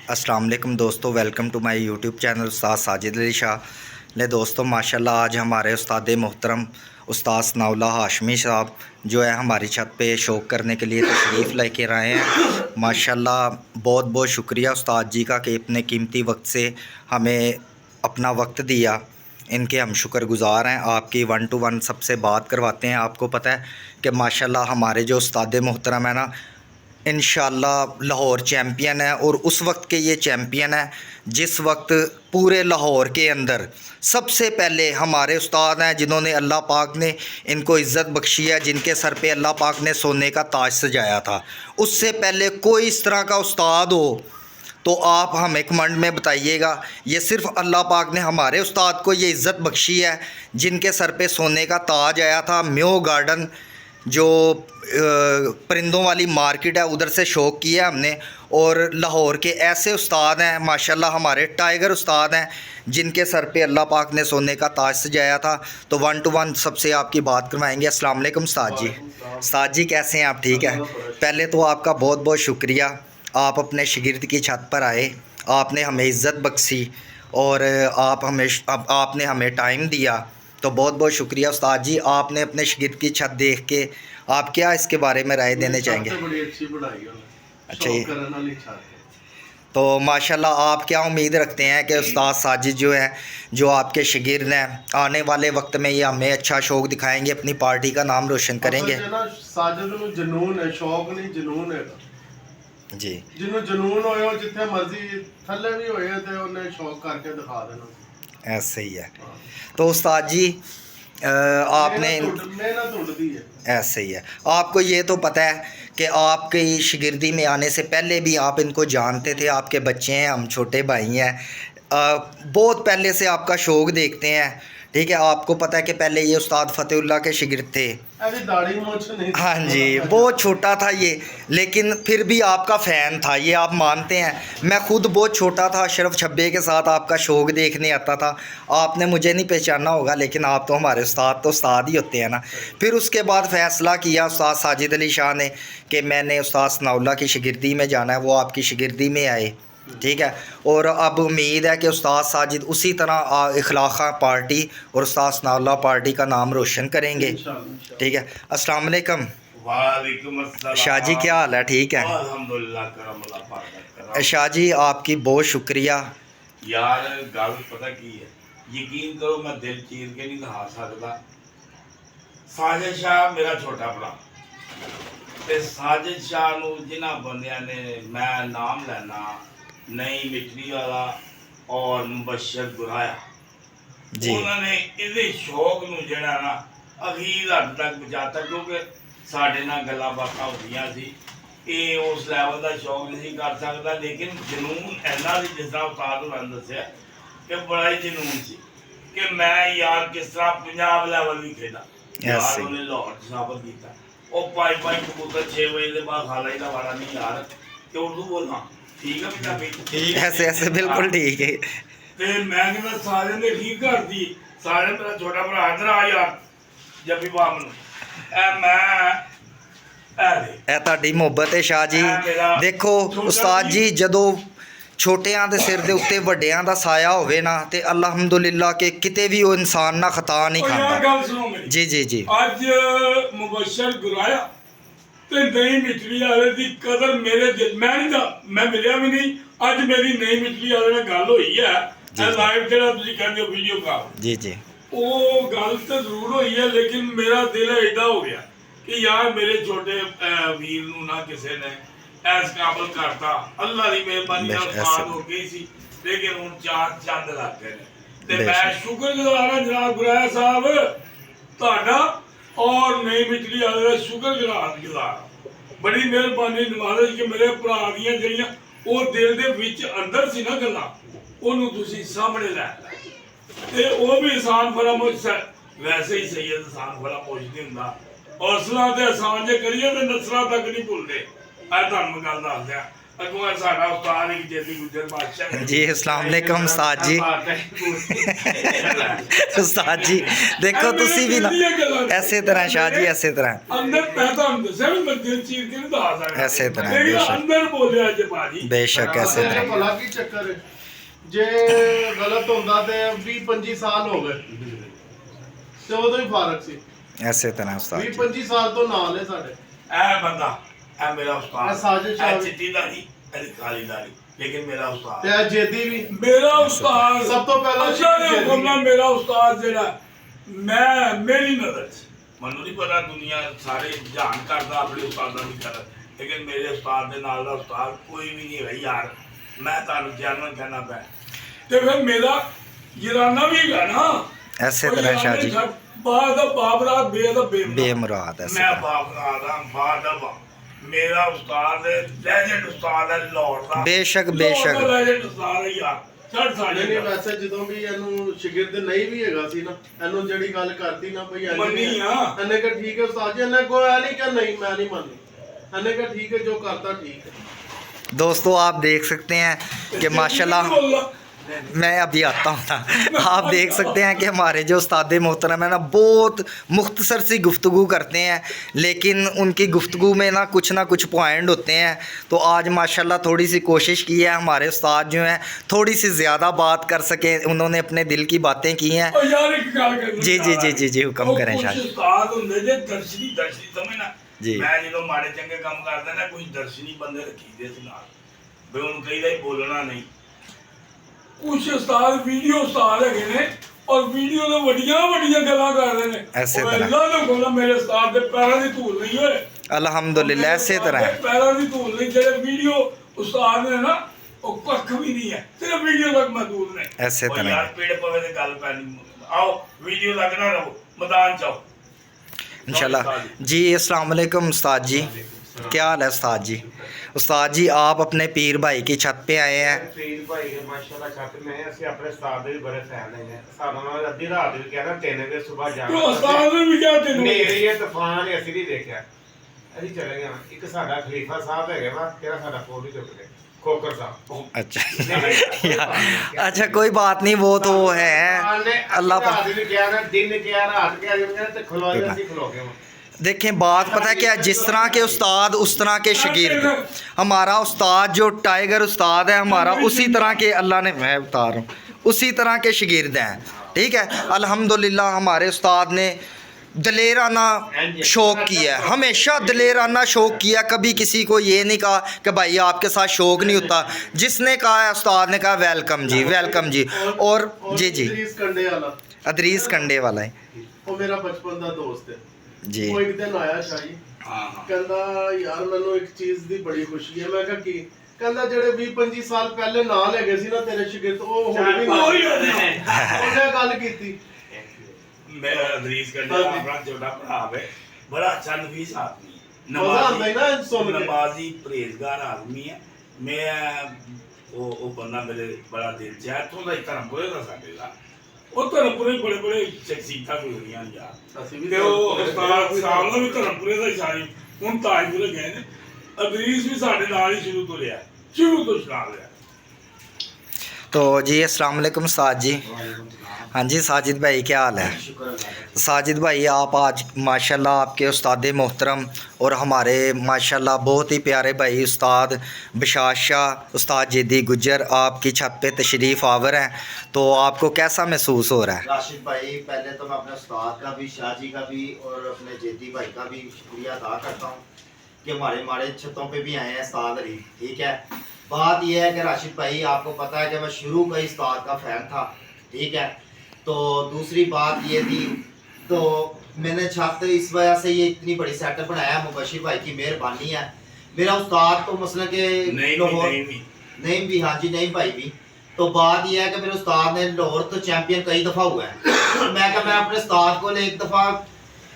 अस्सलाम वालेकुम दोस्तों, welcome to my YouTube channel Ustad Sajid Ali Shah. ले दोस्तों, माशाल्लाह आज हमारे उस्ताद मोहतरम उस्ताद सनाउल्लाह हाशमी साहब जो है हमारी छत पे शौक़ करने के लिए तशरीफ़ लेके आए हैं। माशाल्लाह बहुत बहुत शुक्रिया उस्ताद जी का कि इतने कीमती वक्त से हमें अपना वक्त दिया। इनके हम शुक्रगुज़ार हैं। आपकी 1 to 1 सबसे बात करवाते हैं। आपको पता है कि माशाल्लाह हमारे जो उस्ताद मोहतरम है ना, इंशाअल्लाह लाहौर चैम्पियन है। और उस वक्त के ये चैम्पियन है जिस वक्त पूरे लाहौर के अंदर सबसे पहले हमारे उस्ताद हैं जिन्होंने अल्लाह पाक ने इनको इज़्ज़त बख्शी है, जिनके सर पे अल्लाह पाक ने सोने का ताज सजाया था। उससे पहले कोई इस तरह का उस्ताद हो तो आप हमें कमेंट में बताइएगा। ये सिर्फ़ अल्लाह पाक ने हमारे उस्ताद को ये इज़्ज़त बख्शी है जिनके सर पे सोने का ताज आया था। म्यो गार्डन जो परिंदों वाली मार्केट है उधर से शौक़ किया हमने। और लाहौर के ऐसे उस्ताद हैं माशाल्लाह, हमारे टाइगर उस्ताद हैं जिनके सर पे अल्लाह पाक ने सोने का ताज सजाया था। तो 1 to 1 सबसे आपकी बात करवाएंगे। अस्सलाम वालेकुम उस्ताद जी। उस्ताद जी कैसे हैं आप? ठीक है। पहले तो आपका बहुत बहुत शुक्रिया, आप अपने शागिर्द की छत पर आए, आपने हमें इज़्ज़त बख्शी और आपने हमें टाइम दिया, तो बहुत बहुत शुक्रिया उस्ताद जी। आपने अपने शागिर्द की छत देख के आप क्या इसके बारे में राय देने चाहेंगे? बड़ी अच्छी पढ़ाई है। अच्छा जी। करने वाली छत है। तो माशाल्लाह आप क्या उम्मीद रखते हैं कि उस्ताद साजिद जो है, जो आपके शागिर्द हैं, आने वाले वक्त में ये हमें अच्छा शौक़ दिखाएंगे, अपनी पार्टी का नाम रोशन करेंगे? साजिद नूं जनून है, शौक नहीं जनून है जी। जिन्हों जनून होए वो जिथे मर्जी थल्ले भी होए ते उन्हें शौक करके दिखा देना। ऐसे ही है। तो उस्ताद जी आपने मेहनत उड़ती है। ऐसे ही है। आपको ये तो पता है कि आपकी शागिर्दी में आने से पहले भी आप इनको जानते थे, आपके बच्चे हैं, हम छोटे भाई हैं। बहुत पहले से आपका शौक़ देखते हैं, ठीक है। आपको पता है कि पहले ये उस्ताद फ़तेहुल्लाह के शागिर्द थे। दाढ़ी मूंछ नहीं। हाँ जी, बहुत छोटा था ये, लेकिन फिर भी आपका फ़ैन था, ये आप मानते हैं। मैं ख़ुद बहुत छोटा था, अशरफ छब्बे के साथ आपका शौक़ देखने आता था। आपने मुझे नहीं पहचाना होगा, लेकिन आप तो हमारे उस्ताद तो उस्ताद ही होते हैं ना। फिर उसके बाद फ़ैसला किया उस्ताद साजिद अली शाह ने कि मैंने उस्ताद सनाउल्लाह की शागिर्दी में जाना है। वो आपकी शागिर्दी में आए, ठीक है। और अब उम्मीद है कि उस्ताद साजिद उसी तरह इखलाक़ा पार्टी और उस्ताद सनाउल्लाह पार्टी का नाम रोशन करेंगे, ठीक है। अस्सलाम वालेकुम। वालेकुम अस्सलाम। शाह जी क्या हाल है? ठीक है अल्हम्दुलिल्लाह, करम अल्लाह पाक। शाह जी आपकी बहुत शुक्रिया। यार गल पता की है, यकीन करो मैं दिल चीर के नहीं दिखा सकता। साजिद शाह मेरा छोटा भरा ते साजिद शाह नूं जिन्हां बंदियां ने मैं नाम लेना नई मिट्टी वाला और मुबशर गुराया जी। उन्होंने इहदे शौक नूं जिहड़ा ना अखीर हद तक पहुंचाता, क्योंकि साडे नाल गल्लां बातां होंदियां सी। ये उस लैवल का शौक नहीं कर सकता, लेकिन जनून ऐसा सी जिस तरह उस्ताद होरां ने दस्सिया कि बड़ा ही जनून सी कि मैं यार किस तरह पंजाब लैवल भी खेला। यार उन्हें लाहौर साबित किया और 5 कबूतर 6 बजे के बाद खाला ही का वाड़ा नहीं यार कि उर्दू बोलना ठीक है पंजाबी ऐसे ऐसे बिल्कुल ठीक है। ते मैं कहना सारे ने ठीक कर दी। सारे मेरा छोटा भरा इधर आ यार जब भी बाप मैं ਤੁਹਾਡੀ ਮੁਹੱਬਤ ਹੈ शाह जी। देखो उस्ताद जी, ਜਦੋਂ ਛੋਟਿਆਂ ਦੇ ਸਿਰ ਦੇ ਉੱਤੇ ਵੱਡਿਆਂ ਦਾ ਸਾਇਆ ਹੋਵੇ ਨਾ ਤੇ ਅਲਹਮਦੁਲਿਲਾ ਕਿ ਕਿਤੇ ਵੀ ਉਹ ਇਨਸਾਨ ਨਾ ਖਤਾ ਨਹੀਂ ਖਾਂਦਾ। ਜੀ ਜੀ ਜੀ। ਅੱਜ ਮੁਬਸ਼ਰ ਗੁਰਾਇਆ ਤੇ ਨਈ ਮਿੱਠੜੀ ਵਾਲੇ ਦੀ ਕਦਰ ਮੇਰੇ ਦਿਲ ਮੈਂ ਮਿਲਿਆ ਵੀ ਨਹੀਂ। ਅੱਜ ਮੇਰੀ ਨਈ ਮਿੱਠੜੀ ਵਾਲੇ ਨਾਲ ਗੱਲ ਹੋਈ ਹੈ ਲਾਈਵ, ਜਿਹੜਾ ਤੁਸੀਂ ਕਹਿੰਦੇ ਹੋ ਵੀਡੀਓ ਕਾਲ। ਜੀ ਜੀ। ਉਹ ਗੱਲ ਤਾਂ ਜ਼ਰੂਰ ਹੋਈ ਹੈ, ਲੇਕਿਨ ਮੇਰਾ ਦਿਲ ਐਡਾ ਹੋ ਗਿਆ कि यार मेरे छोटे वीर नूं ना किसी ने ऐस काबल करता। अल्लाह की मेहरबानी नाल खाद हो गई सी, लेकिन हुण 4 चंद लग गए ने ते मैं शुक्रगुजार हां जनाब गुराया साहब तुहाडा और नई मिट्टी वाले दा शुक्रगुजार। बड़ी मेहरबानी नवाज़ कि मेरे भरा दियां जिहड़ियां ओह दिल दे विच अंदर सी ना गल्लां ओनू तुसीं सामने लै ते ओह भी एहसान फरामोश वैसे ही सैयद एहसान फरामोश नहीं हुंदा। हौसला ते एहसान जे करिए तो नसला तक नहीं भुलते। मैं तुहानूं गल दस दियां अगुआ साडा उस्ताद एक जैदी गुजर बादशाह जी अस्सलाम वालेकुम उस्ताद जी उस्ताद जी देखो तुसी भी ना ऐसे तरह शाह जी ऐसे तरह अंदर मैं ਤੁਹਾਨੂੰ ਦੱਸਿਆ ਵੀ ਮੈਂ ਦਿਲ ਚੀਰ ਕੇ ਨਹੀਂ ਦੱਸ ਸਕਦਾ ਐਸੇ ਤਰ੍ਹਾਂ, ਲੇਕਿਨ ਬੇਸ਼ੱਕ। ਅੰਦਰ ਬੋਲਿਆ ਜੇ ਬਾਜੀ बेशक ऐसे ਤੇਰੇ तरह ਭਲਾ ਕੀ ਚੱਕਰ ਹੈ ਜੇ ਗਲਤ ਹੁੰਦਾ ਤੇ 20-25 ਸਾਲ ਹੋ ਗਏ ਤੇ ਉਦੋਂ ਹੀ ਫਾਰਕ ਸੀ ऐसे तरह उस्ताद जी 20-25 ਸਾਲ ਤੋਂ ਨਾਲ ਹੈ ਸਾਡੇ ਇਹ ਬੰਦਾ ਇਹ ਮੇਰਾ ਇਹ ਉਸਤਾਦ ਸਾਜ਼ਿਸ਼ ਇਹ ਆ। ਚਿੱਟੀ ਦਾੜੀ ਇਹ ਕਾਲੀ ਦਾੜੀ ਲੇਕਿਨ ਮੇਰਾ ਉਸਤਾਦ ਤੇ ਇਹ ਜੇਦੀ ਵੀ ਮੇਰਾ ਉਸਤਾਦ ਸਭ ਤੋਂ ਪਹਿਲਾਂ ਅੱਲਾ ਨੇ ਸ਼ਹੀਦ ਹੁਕਮ ਨਾਲ ਮੇਰਾ ਉਸਤਾਦ ਜਿਹੜਾ ਮੈਂ ਮੇਰੀ ਨਜ਼ਰ 'ਚ ਮੈਨੂੰ ਨਹੀਂ ਪਤਾ ਦੁਨੀਆ ਸਾਰੇ ਜਾਣ ਕਰਦਾ ਆਪਣੇ ਉਸਤਾਦਾਂ ਦੀ ਕਰ ਲੇਕਿਨ ਮੇਰੇ ਉਸਤਾਦ ਦੇ ਨਾਲ ਦਾ ਉਸਤਾਦ ਕੋਈ ਵੀ ਨਹੀਂ ਹੈ ਯਾਰ ਮੈਂ ਤੁਹਾਨੂੰ ਜਾਣਨ ਕਹਿਣਾ ਪੈ ਤੇ ਫਿਰ ਮੇਰਾ ਯਾਰਾਨਾ ਵੀ ਹੈਗਾ ਨਾ ऐसे तरह शाह जी ਬਾਦ ਦਾ ਬਾਬਰਾਤ ਬੇ ਦਾ ਬੇ बेमुराद ऐसे ਮੈਂ तरह ਬਾਬਰਾਤ ਦਾ ਬਾਦ ਦਾ ਮੇਰਾ ਉਸਤਾਦ ਲੈਜੈਂਡ ਉਸਤਾਦ ਹੈ ਲਾਹੌਰ ਦਾ बेशक बेशक ਲੈਜੈਂਡ ਉਸਤਾਦ ਹੈ ਯਾਰ ਛੱਡ ਸਾਡੀ ਨਹੀਂ ਵੈਸੇ ਜਦੋਂ ਵੀ ਇਹਨੂੰ ਸ਼ਾਗਿਰਦ ਨਹੀਂ ਵੀ ਹੈਗਾ ਸੀ ਨਾ ਇਹਨੂੰ ਜਿਹੜੀ ਗੱਲ ਕਰਤੀ ਨਾ ਭਈ ਮੰਨੀ ਆ। ਇਹਨੇ ਕਿਹਾ ਠੀਕ ਹੈ ਉਸਤਾਦ ਜੀ ਇਹਨੇ ਕੋਈ ਨਹੀਂ ਕਿਹਾ ਨਹੀਂ ਮੈਂ ਨਹੀਂ ਮੰਨਦੀ ਇਹਨੇ ਕਿਹਾ ਠੀਕ ਹੈ ਜੋ ਕਰਤਾ ਠੀਕ ਹੈ दोस्तों आप देख सकते हैं कि माशाल्लाह मैं अभी आता हूँ ना आप देख सकते हैं कि हमारे जो उस्ताद मोहतरम है ना बहुत मुख्तसर सी गुफ्तगू करते हैं लेकिन उनकी गुफ्तगू में ना कुछ पॉइंट होते हैं तो आज माशाल्लाह थोड़ी सी कोशिश की है हमारे उस्ताद जो हैं थोड़ी सी ज़्यादा बात कर सकें उन्होंने अपने दिल की बातें की हैं ਓ ਯਾਰ ਇੱਕ ਗੱਲ ਕਰਨੀ ਜੀ, ਜੀ, ਜੀ, ਜੀ, ਜੀ, ਹੁਕਮ ਕरें ਸ਼ਾਹ ਜੀ। ਉਸਤਾਦ ਹੁੰਦੇ ਜੇ ਦਰਸ਼ਨੀ ਸਮਝਣਾ ਜੀ। ਮੈਂ ਜਦੋਂ ਮਾੜੇ ਚੰਗੇ ਕੰਮ ਕਰਦਾ ਨਾ ਕੋਈ ਦਰਸ਼ਨੀ ਬੰਦੇ ਰੱਖੀਦੇ ਸੀ ਨਾਲ ਵੀ ਉਹਨੂੰ ਕਹੀਦਾ ਹੀ ਬੋਲਣਾ ਨਹੀਂ ਕੁਝ ਉਸਤਾਦ ਵੀਡੀਓ ਉਸਤਾਦ ਹੈਗੇ ਨੇ ਔਰ ਵੀਡੀਓ ਦੇ ਵੱਡੀਆਂ ਗੱਲਾਂ ਕਰਦੇ ਨੇ ਐਸੇ ਉਹ ਤਰ੍ਹਾਂ। ਅੱਲਾ ਨੇ ਬੋਲਾ ਮੇਰੇ ਉਸਤਾਦ ਦੇ ਪੈਰਾਂ ਦੀ ਧੂਲ ਨਹੀਂ ਹੋਏ अल्हम्दुलिल्लाह ऐसे तरह है ਪੈਰਾਂ ਦੀ ਧੂਲ ਨਹੀਂ ਜਿਹੜੇ ਵੀਡੀਓ ਉਸਤਾਦ ਨੇ ਨਾ ਉਹ ਕੱਖ ਵੀ ਨਹੀਂ ਹੈ ਸਿਰਫ ਵੀਡੀਓ ਤੱਕ ਮਹਦੂਦ ਨੇ ਐਸੇ ਉਹ ਤਰ੍ਹਾਂ। ਯਾਰ ਪੇੜ ਪਵੇ ਤੇ ਗੱਲ ਪੈਣੀ ਆਓ ਵੀਡੀਓ ਲੱਗਣਾ ਰਹੋ मैदान जाओ इंशाल्लाह जी अस्सलाम वालेकुम उस्ताद जी क्या हाल है उस्ताद जी आप अपने पीर भाई की छत पे आए हैं ਪੀਰ ਭਾਈ ਮਾਸ਼ਾਅੱਲਾ ਛੱਤ ਮੈਂ ਅਸੀਂ ਆਪਣੇ ਉਸਤਾਦ ਦੇ ਵੀ ਬੜੇ ਫੈਨ ਹੈਗੇ ਸਾਨੂੰ ਨਾਲ ਅੱਧੀ ਰਾਤ ਵੀ ਕਹਿੰਦਾ 3 ਵਜੇ ਸਵੇਰ ਜਾਣਾ तो उस्ताद ने भी क्या तेनू ਨੇਰੇ ਇਹ ਤੂਫਾਨ ਹੀ ਅਸੀਂ ਨਹੀਂ ਦੇਖਿਆ ਅਸੀਂ ਚਲੇ ਗਏ ਇੱਕ ਸਾਡਾ ਖਲੀਫਾ ਸਾਹਿਬ ਹੈਗੇ ਵਾ ਤੇਰਾ ਸਾਡਾ ਫੋਨ ਹੀ ਚੁੱਕ ਗਏ ਖੋਕਰ ਸਾਹਿਬ अच्छा यार अच्छा कोई बात नहीं वो तो है अल्लाह ਰਾਤ पर ਵੀ ਕਿਹਾ ਨਾ ਦਿਨ ਕਿਹਾ ਰਾਤ ਕਿਹਾ ਜਿਵੇਂ ਤੇ ਖਲੋਏ ਅਸੀਂ ਖਲੋ ਗਏ ਵਾਂ। देखें बात पता है क्या जिस तरह के उस्ताद उस तरह के शागिर्द हमारा उस्ताद जो टाइगर उस्ताद है हमारा उसी तरह के अल्लाह ने मैं बता रहा हूँ उसी तरह के शागिर्द हैं ठीक है अल्हम्दुलिल्लाह हमारे उस्ताद ने दलेराना शौक़ किया है हमेशा दलेराना शौक़ किया कभी किसी को ये नहीं कहा कि भाई आपके साथ शौक़ नहीं होता जिसने कहा है उस्ताद ने कहा वेलकम जी और जी जी इदरीस कंडे वाला अदरीस कंडे वाला है ਉਹ ਮੇਰਾ ਬਚਪਨ ਦਾ ਦੋਸਤ ਹੈ जी ਉਹ ਇੱਕ ਦਿਨ ਆਇਆ ਸ਼ਾਹੀ हाँ ਕਹਿੰਦਾ ਯਾਰ ਮੈਨੂੰ ਇੱਕ ਚੀਜ਼ ਦੀ ਬੜੀ ਖੁਸ਼ੀ ਹੈ ਮੈਂ ਕਿਹਾ ਕੀ ਕਹਿੰਦਾ ਜਿਹੜੇ 20-25 ਸਾਲ ਪਹਿਲੇ ਨਾਲ ਹੈਗੇ ਸੀ ਨਾ ਤੇਰੇ ਸ਼ਾਗਿਰਦ ਉਹ ਹੁਣ ਵੀ ਉਹ ਹੀ ਨਾਲ ਹੋਣੇ। ਉਹਨੇ ਗੱਲ ਕੀਤੀ मेरा अदरीस का अपना छोटा भरा है बड़ा अच्छा नफीस आदमी है मजा आता है ना सुन के। नमाजी परहेजगार आदमी है मैं वो बंदा मेरे बड़ा दिल च है इत्थों दा धर्मपुरे दा साडे दा ਉਹ ਧਰਮਪੁਰੇ ਬੜੇ ਸ਼ਖਸੀਅਤਾਂ ਹੋਈਆਂ ਯਾਰ ਅਸੀਂ ਵੀ ਤੇ ਉਹ ਉਸਤਾਦ ਸਾਹਿਬ ਨੂੰ ਵੀ ਧਰਮਪੁਰੇ ਦਾ ਹੀ ਸਾਰੇ ਹੁਣ ਤਾਜਪੁਰੇ ਗਏ ਨੇ ਅਦਰੀਸ ਵੀ ਸਾਡੇ ਨਾਲ ਹੀ ਸ਼ੁਰੂ ਤੋਂ ਰਿਹਾ ਸ਼ੁਰੂ ਤੋਂ ਨਾਲ ਰਿਹਾ तो जी अस्सलाम वालेकुम उस्ताद जी हाँ जी साजिद भाई क्या हाल है साजिद भाई आप आज माशाल्लाह आपके उस्ताद मोहतरम और हमारे माशाल्लाह बहुत ही प्यारे भाई उस्ताद बशार शाह उस्ताद जेदी गुज्जर आपकी छत पे तशरीफ़ आवर हैं तो आपको कैसा महसूस हो रहा है राशिद भाई पहले तो मैं अपने उस्ताद का भी शाह जी का भी और अपने जेदी भाई का भी शुक्रिया अदा करता हूँ कि हमारे छतों पे भी आए हैं उस्ताद अली ठीक है बात यह है कि राशिद भाई आपको पता है कि मैं शुरू का ही उस्ताद का फ़ैन था ठीक है तो दूसरी बात ये थी तो मैंने छत इस वजह से ये इतनी बड़ी सेटअप बनाया मुबशिर भाई की मेहरबानी है मेरा उस्ताद तो मसलन के लाहौर नहीं भी हाँ जी नहीं भाई भी तो बात यह है कि मेरे उस्ताद ने लाहौर तो चैंपियन कई दफ़ा हुआ है मैं अपने उस्ताद को एक दफ़ा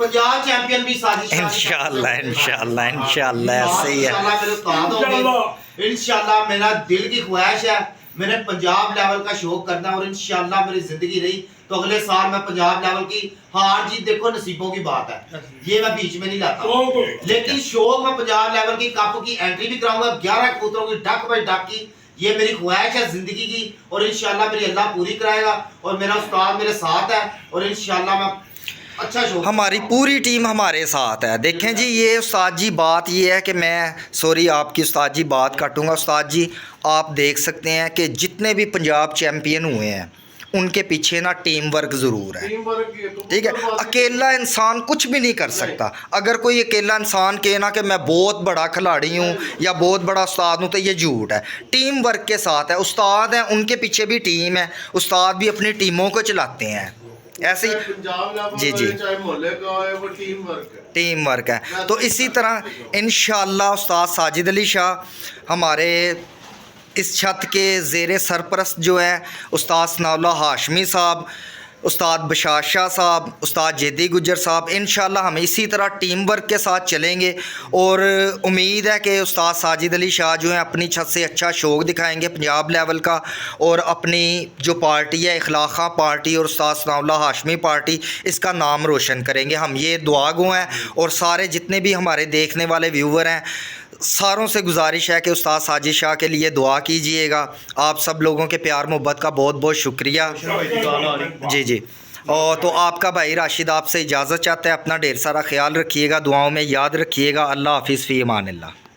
पंजाब चैंपियन भी इंशाअल्लाह इंशाअल्लाह ऐसे ही है मेरे उस्ताद होंगे इंशाअल्लाह मेरा दिल की ख्वाहिश है मैंने पंजाब लेवल का शौक करना और इंशाल्लाह मेरी जिंदगी रही तो अगले साल मैं पंजाब लेवल की हार जीत देखो नसीबों की बात है, ये मैं बीच में नहीं लाता, लेकिन शौक मैं पंजाब लेवल की कप की एंट्री भी कराऊंगा 11 कबूतरों की डक बाई डक की। ये मेरी ख्वाहिश है जिंदगी की और इंशाल्लाह मेरी अल्लाह पूरी कराएगा और मेरा उस्ताद मेरे साथ है और इंशाल्लाह मैं अच्छा शौक। हमारी पूरी टीम हमारे साथ है। देखें जी, ये उस्ताद जी बात ये है कि मैं सॉरी आपकी उस्ताद जी बात काटूंगा। उस्ताद जी आप देख सकते हैं कि जितने भी पंजाब चैम्पियन हुए हैं उनके पीछे ना टीम वर्क ज़रूर है, टीम वर्क की तो ठीक है। अकेला इंसान कुछ भी नहीं कर सकता। अगर कोई अकेला इंसान कहे ना कि मैं बहुत बड़ा खिलाड़ी हूँ या बहुत बड़ा उस्ताद हूँ तो ये झूठ है। टीम वर्क के साथ है। उस्ताद हैं, उनके पीछे भी टीम है, उस्ताद भी अपनी टीमों को चलाते हैं। ऐसे ही पंजाब लेवल जी जी चाहे मोहल्ले का हो वो टीम वर्क है। टीम वर्क है। तो इसी तरह इंशाअल्लाह उस्ताद साजिद अली शाह हमारे इस छत के ज़ेर सरपरस्त जो है उस्ताद सनाउल्लाह हाशमी साहब, उस्ताद बशार शाह साहब, उस्ताद जेदी गुज्जर साहब, इंशाअल्लाह हम इसी तरह टीम वर्क के साथ चलेंगे और उम्मीद है कि उस्ताद साजिद अली शाह जो है अपनी छत से अच्छा शौक़ दिखाएंगे पंजाब लेवल का और अपनी जो पार्टी है इखलाक खां पार्टी और उस्ताद सनाउल्लाह हाशमी पार्टी इसका नाम रोशन करेंगे। हम ये दुआ गो हैं और सारे जितने भी हमारे देखने वाले व्यूवर हैं सारों से गुजारिश है कि उस्ताद साजिद शाह के लिए दुआ कीजिएगा। आप सब लोगों के प्यार मोहब्बत का बहुत बहुत शुक्रिया। जी जी। और तो आपका भाई राशिद आपसे इजाज़त चाहता है। अपना ढेर सारा ख्याल रखिएगा, दुआओं में याद रखिएगा। अल्लाह हाफिज़ फ़ी अमान अल्लाह।